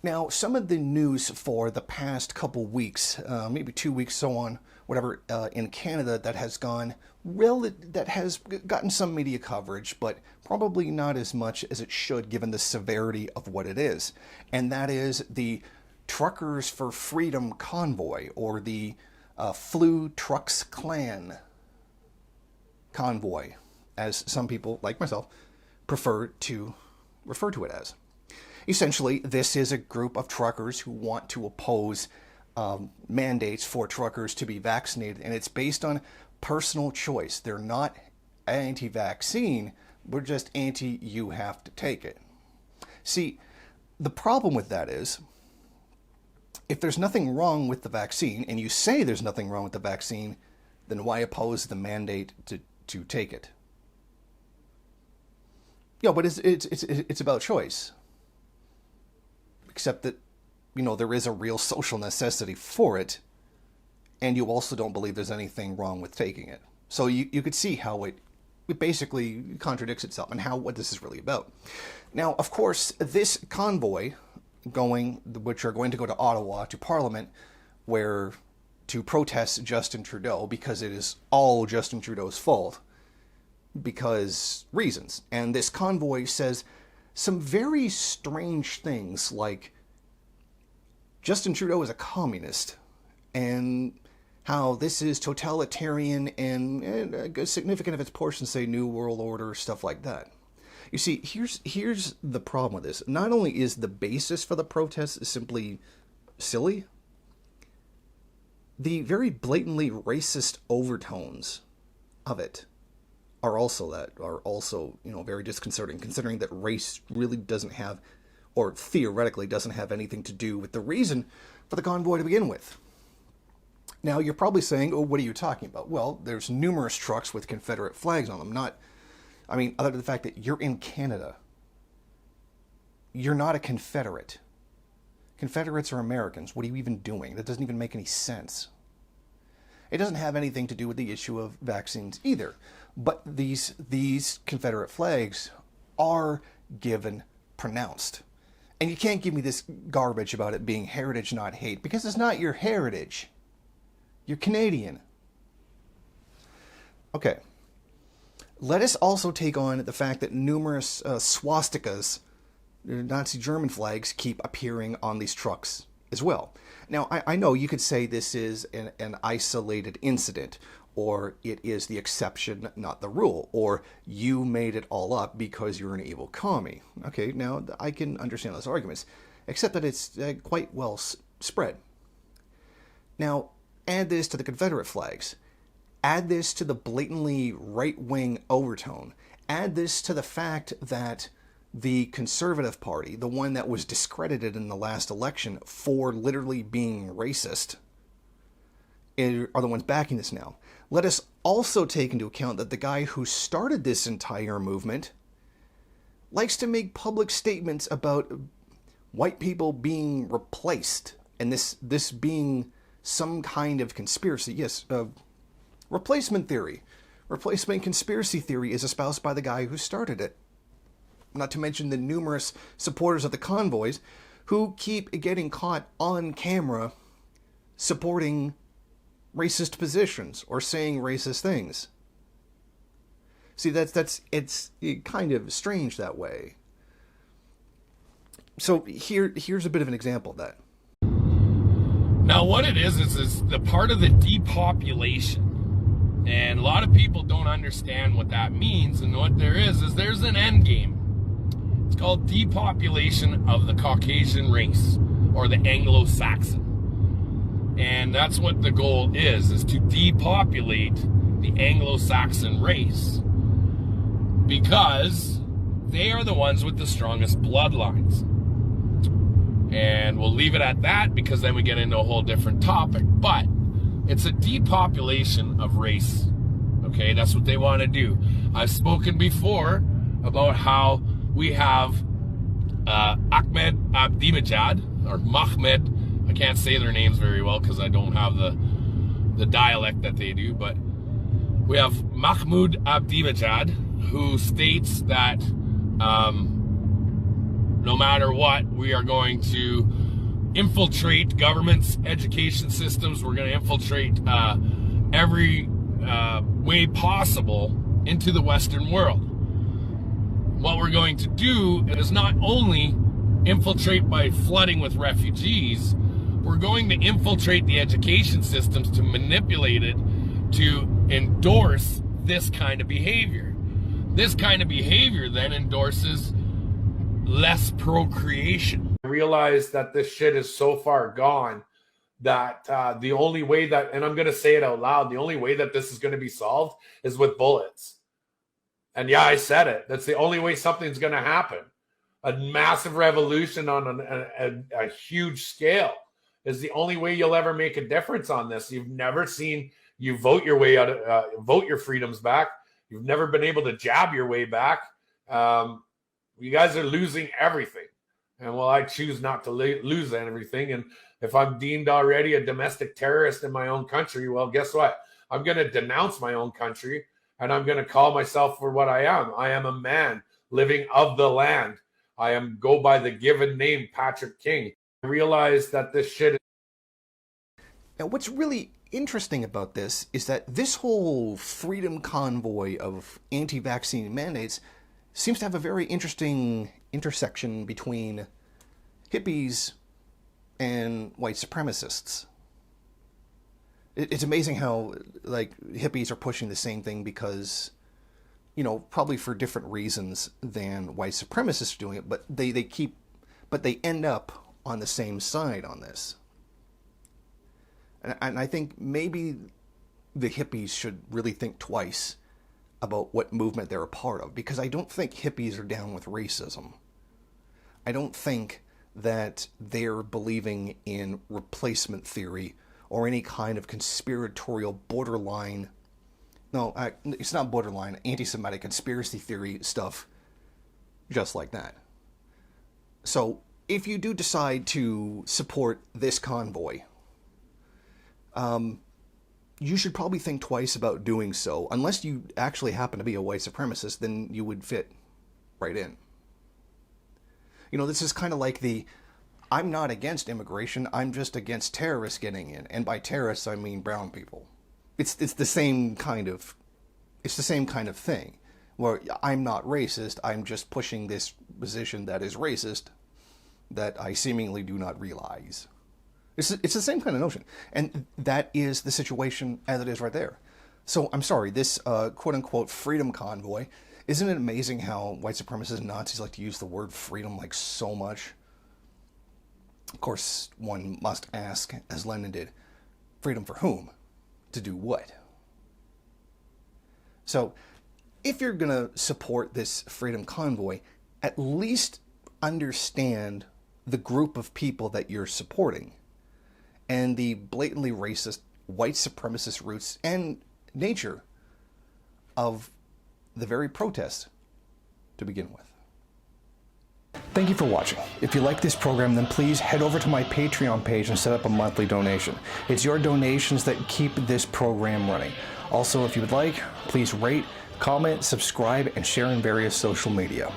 Now, some of the news for the past couple weeks, maybe 2 weeks, so on, whatever, in Canada that has gotten some media coverage, but probably not as much as it should given the severity of what it is. And that is the Truckers for Freedom Convoy, or the Flew Trucks Clan Convoy, as some people, like myself, prefer to refer to it as. Essentially, this is a group of truckers who want to oppose mandates for truckers to be vaccinated, and it's based on personal choice. They're not anti-vaccine, we're just anti-you have to take it. See, the problem with that is, if there's nothing wrong with the vaccine, and you say there's nothing wrong with the vaccine, then why oppose the mandate to take it? Yeah, but it's about choice. Except that, there is a real social necessity for it, and you also don't believe there's anything wrong with taking it. So you could see how it basically contradicts itself, and what this is really about. Now, of course, this convoy which are going to go to Ottawa, to Parliament, to protest Justin Trudeau, because it is all Justin Trudeau's fault, because reasons. And this convoy says some very strange things, like Justin Trudeau is a communist, and how this is totalitarian, and a significant of its portions say New World Order, stuff like that. You see, here's the problem with this. Not only is the basis for the protest simply silly, the very blatantly racist overtones of it are also very disconcerting, considering that race really doesn't have, or theoretically doesn't have, anything to do with the reason for the convoy to begin with. Now, you're probably saying, oh, what are you talking about? Well, there's numerous trucks with Confederate flags on them. Other than the fact that you're in Canada. You're not a Confederate. Confederates are Americans. What are you even doing? That doesn't even make any sense. It doesn't have anything to do with the issue of vaccines either. But these Confederate flags are given pronounced. And you can't give me this garbage about it being heritage, not hate, because it's not your heritage. You're Canadian. Okay. Let us also take on the fact that numerous swastikas, Nazi German flags, keep appearing on these trucks as well. Now, I know you could say this is an isolated incident, or it is the exception, not the rule, or you made it all up because you're an evil commie. Okay, now I can understand those arguments, except that it's quite well spread. Now, add this to the Confederate flags. Add this to the blatantly right-wing overtone. Add this to the fact that the Conservative Party, the one that was discredited in the last election for literally being racist, are the ones backing this now. Let us also take into account that the guy who started this entire movement likes to make public statements about white people being replaced, and this being some kind of conspiracy. Yes, replacement theory. Replacement conspiracy theory is espoused by the guy who started it. Not to mention the numerous supporters of the convoys who keep getting caught on camera supporting racist positions or saying racist things. See, it's kind of strange that way. So here's a bit of an example of that. Now, what it is the part of the depopulation. And a lot of people don't understand what that means, and what there is there's an end game. It's called depopulation of the Caucasian race, or the Anglo-Saxon. And that's what the goal is to depopulate the Anglo-Saxon race. Because they are the ones with the strongest bloodlines. And we'll leave it at that, because then we get into a whole different topic. But it's a depopulation of race. Okay, that's what they want to do. I've spoken before about how we have Ahmed Ahmadinejad, or Mahmed. I can't say their names very well because I don't have the dialect that they do, but we have Mahmoud Ahmadinejad, who states that no matter what, we are going to infiltrate governments, education systems. We're going to infiltrate every way possible into the Western world. What we're going to do is not only infiltrate by flooding with refugees, we're going to infiltrate the education systems to manipulate it to endorse this kind of behavior. This kind of behavior then endorses less procreation. I realize that this shit is so far gone that the only way that, and I'm going to say it out loud, the only way that this is going to be solved is with bullets. And yeah, I said it. That's the only way something's going to happen. A massive revolution on a huge scale is the only way you'll ever make a difference on this. You've never seen you vote your way out of, vote your freedoms back. You've never been able to jab your way back. You guys are losing everything. And well, I choose not to lose everything. And if I'm deemed already a domestic terrorist in my own country, well, guess what? I'm going to denounce my own country, and I'm going to call myself for what I am. I am a man living of the land. I go by the given name, Patrick King. I realize that this shit. Now, what's really interesting about this is that this whole freedom convoy of anti-vaccine mandates seems to have a very interesting intersection between hippies and white supremacists. It's amazing how, like, hippies are pushing the same thing because, you know, probably for different reasons than white supremacists are doing it, but they end up on the same side on this. And I think maybe the hippies should really think twice about what movement they're a part of, because I don't think hippies are down with racism. I don't think that they're believing in replacement theory or any kind of conspiratorial borderline, no, it's not borderline, anti-Semitic conspiracy theory stuff just like that. So if you do decide to support this convoy, you should probably think twice about doing so. Unless you actually happen to be a white supremacist, then you would fit right in. You know, this is kind of like I'm not against immigration, I'm just against terrorists getting in. And by terrorists, I mean brown people. It's the same kind of thing. Where I'm not racist, I'm just pushing this position that is racist that I seemingly do not realize. It's the same kind of notion. And that is the situation as it is right there. So, I'm sorry, this quote-unquote freedom convoy, isn't it amazing how white supremacists and Nazis like to use the word freedom like so much? Of course, one must ask, as Lenin did, freedom for whom? To do what? So, if you're going to support this freedom convoy, at least understand the group of people that you're supporting and the blatantly racist white supremacist roots and nature of the very protest to begin with. Thank you for watching. If you like this program, then please head over to my Patreon page and set up a monthly donation. It's your donations that keep this program running. Also, if you would like, please rate, comment, subscribe, and share in various social media.